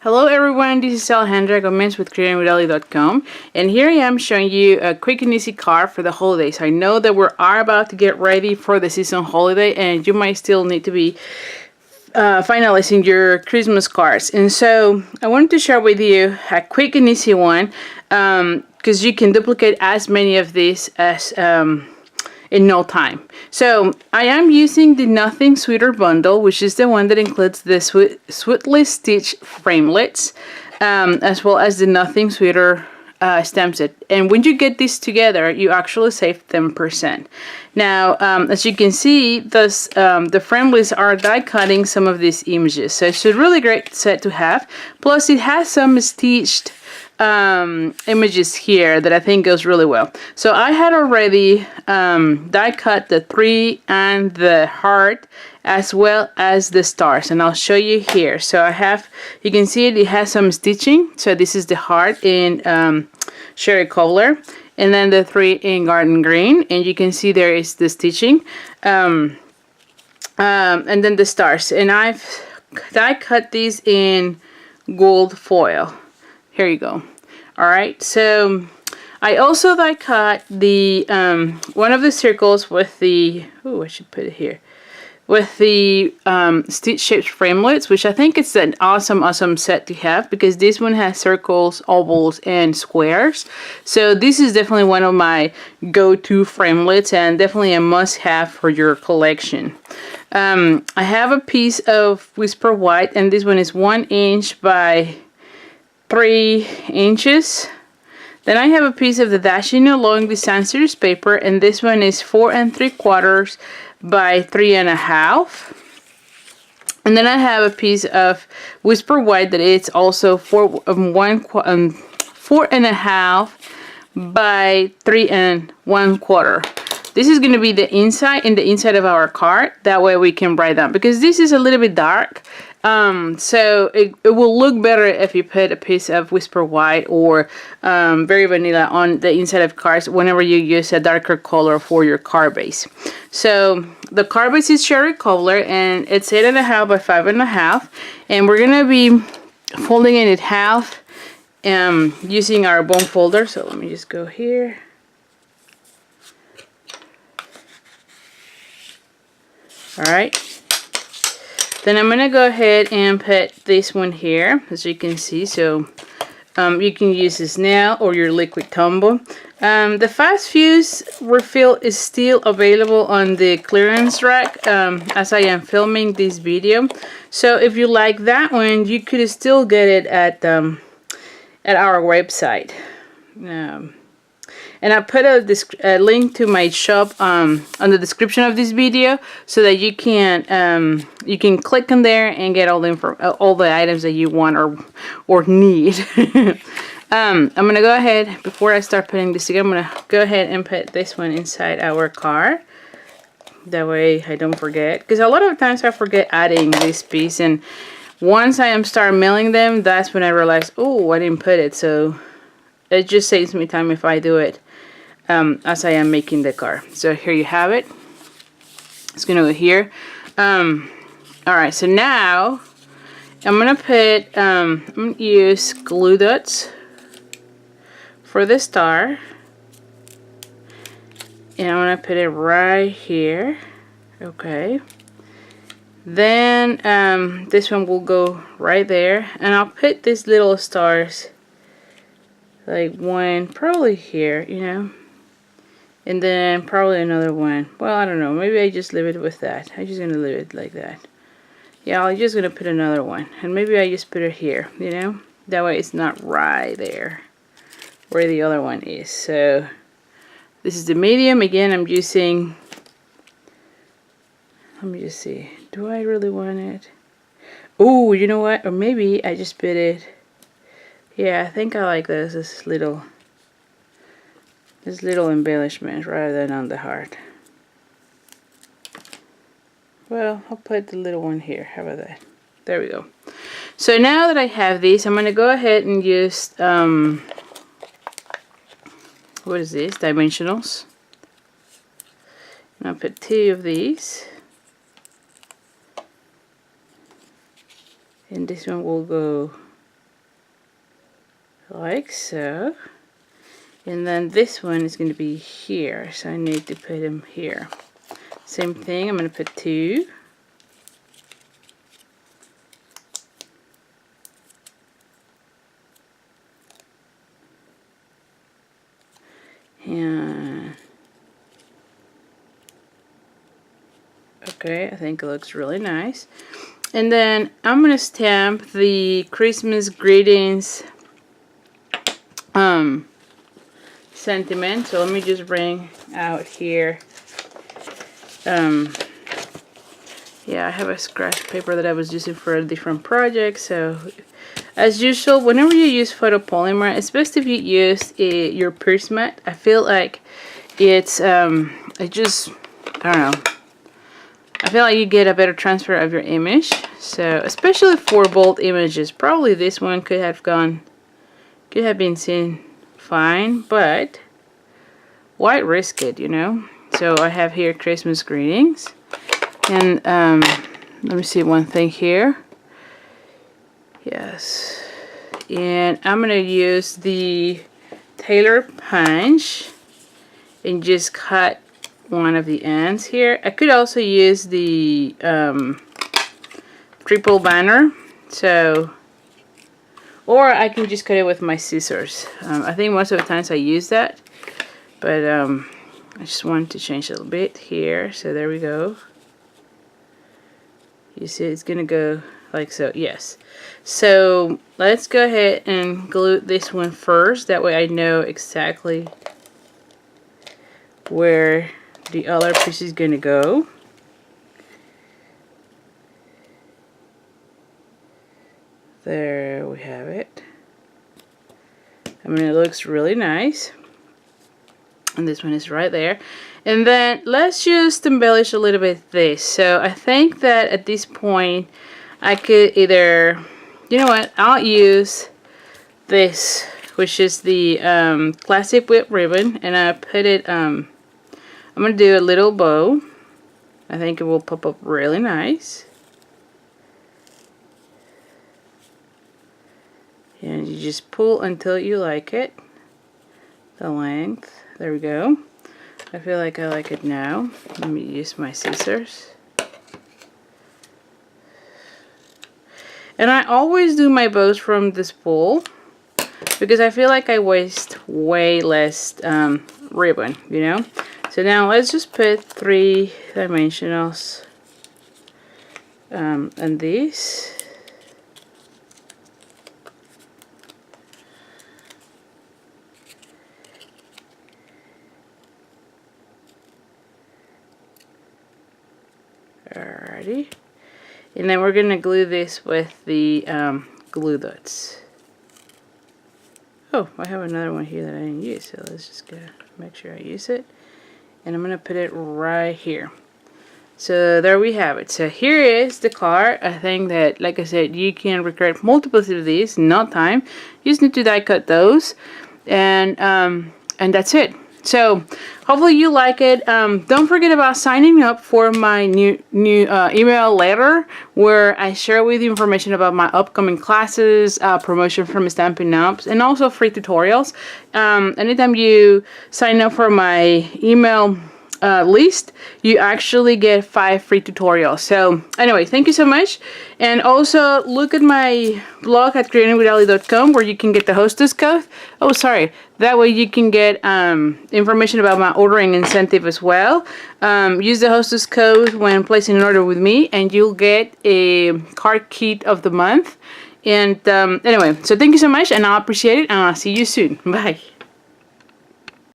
Hello everyone, this is Alejandra with creatingwithali.com, and here I am showing you a quick and easy card for the holidays. I know that we are about to get ready for the season holiday and you might still need to be finalizing your Christmas cards. And so I wanted to share with you a quick and easy one because you can duplicate as many of these as in no time. So I am using the Nothing Sweeter bundle, which is the one that includes the Sweetly Stitched framelits, as well as the Nothing Sweeter stem set. And when you get these together, you actually save 10%. Now, as you can see, this, the framelits are die cutting some of these images. So it's a really great set to have. Plus, it has some stitched images here that I think goes really well. So I had already die cut the tree and the heart as well as the stars, and I'll show you here. So I have, you can see it has some stitching. So this is the heart in cherry color, and then the tree in garden green, and you can see there is the stitching, and then the stars, and I've die cut these in gold foil. Here you go. All right, so I also die cut the one of the circles with the, oh, I should put it here, with the stitch shaped framelits, which I think it's an awesome set to have because this one has circles, ovals, and squares. So this is definitely one of my go-to framelits and definitely a must-have for your collection. I have a piece of Whisper White, and this one is 1 inch by 3 inches. Then I have a piece of the Dashing Along the Sans Serif paper, and this one is 4 3/4 by 3.5. And then I have a piece of Whisper White that it's also 4.5 by 3 1/4. This is going to be the inside and the inside of our card. That way we can write down, because this is a little bit dark. So it will look better if you put a piece of Whisper White or Very Vanilla on the inside of cards whenever you use a darker color for your card base. So the card base is cherry color and it's 8.5 by 5.5, and we're gonna be folding it in half using our bone folder. So let me just go here. All right. Then I'm gonna go ahead and put this one here, as you can see. So you can use this now or your liquid combo. The fast fuse refill is still available on the clearance rack as I am filming this video. So if you like that one, you could still get it at our website. And I put a link to my shop on the description of this video, so that you can click on there and get all the items that you want or need. I'm gonna go ahead, before I start putting this together, I'm gonna go ahead and put this one inside our card. That way I don't forget, because a lot of times I forget adding this piece, and once I start mailing them, that's when I realize, oh, I didn't put it. So it just saves me time if I do it as I am making the card. So here you have it. It's gonna go here. Alright, so now I'm gonna use glue dots for the star, and I'm gonna put it right here. Okay, then this one will go right there, and I'll put these little stars like one probably here, you know, and then probably another one. Well, I don't know, maybe I just leave it with that. I'm just gonna leave it like that. Yeah, I'm just gonna put another one, and maybe I just put it here, you know, that way it's not right there where the other one is. So this is the medium. Again, I'm using, let me just see, do I really want it? Oh, you know what, or maybe I just put it, yeah, I think I like this little embellishment rather than on the heart. Well, I'll put the little one here. How about that? There we go. So now that I have these, I'm going to go ahead and use what is this? Dimensionals. And I'll put 2 of these. And this one will go like so. And then this one is going to be here, so I need to put them here. Same thing, I'm going to put 2. And okay, I think it looks really nice. And then I'm going to stamp the Christmas greetings sentiment. So let me just bring out here. Yeah, I have a scratch paper that I was using for a different project. So as usual, whenever you use photopolymer, it's best if you use your pierce mat. I feel like it's I don't know. I feel like you get a better transfer of your image. So especially for bold images, probably this one could have been seen fine, but why risk it, you know? So I have here Christmas greetings, and let me see one thing here. Yes, and I'm gonna use the tailor punch and just cut one of the ends here. I could also use the triple banner, so, or I can just cut it with my scissors. I think most of the times I use that, but I just wanted to change a little bit here. So there we go. You see it's gonna go like so. Yes. So let's go ahead and glue this one first. That way I know exactly where the other piece is gonna go. There we have it. I mean, it looks really nice. And this one is right there. And then let's just embellish a little bit this. So I think that at this point I could either, you know what, I'll use this, which is the classic whip ribbon, and I put it, I'm gonna do a little bow. I think it will pop up really nice. And you just pull until you like it, the length. There we go. I feel like I like it now. Let me use my scissors. And I always do my bows from the spool because I feel like I waste way less ribbon, you know. So now let's just put 3 dimensionals and these. Alrighty, and then we're gonna glue this with the glue dots. Oh, I have another one here that I didn't use, so let's just go make sure I use it. And I'm gonna put it right here. So there we have it. So here is the card. I think that, like I said, you can recreate multiples of these in no time. You just need to die cut those, and that's it. So hopefully you like it. Don't forget about signing up for my new email letter, where I share with you information about my upcoming classes, promotion from Stampin' Ups, and also free tutorials. Anytime you sign up for my email list, you actually get 5 free tutorials. So anyway, thank you so much. And also look at my blog at creatingwithali.com, where you can get the hostess code. Oh, sorry. That way you can get information about my ordering incentive as well. Use the hostess code when placing an order with me, and you'll get a card kit of the month. And anyway, so thank you so much, and I appreciate it, and I'll see you soon. Bye.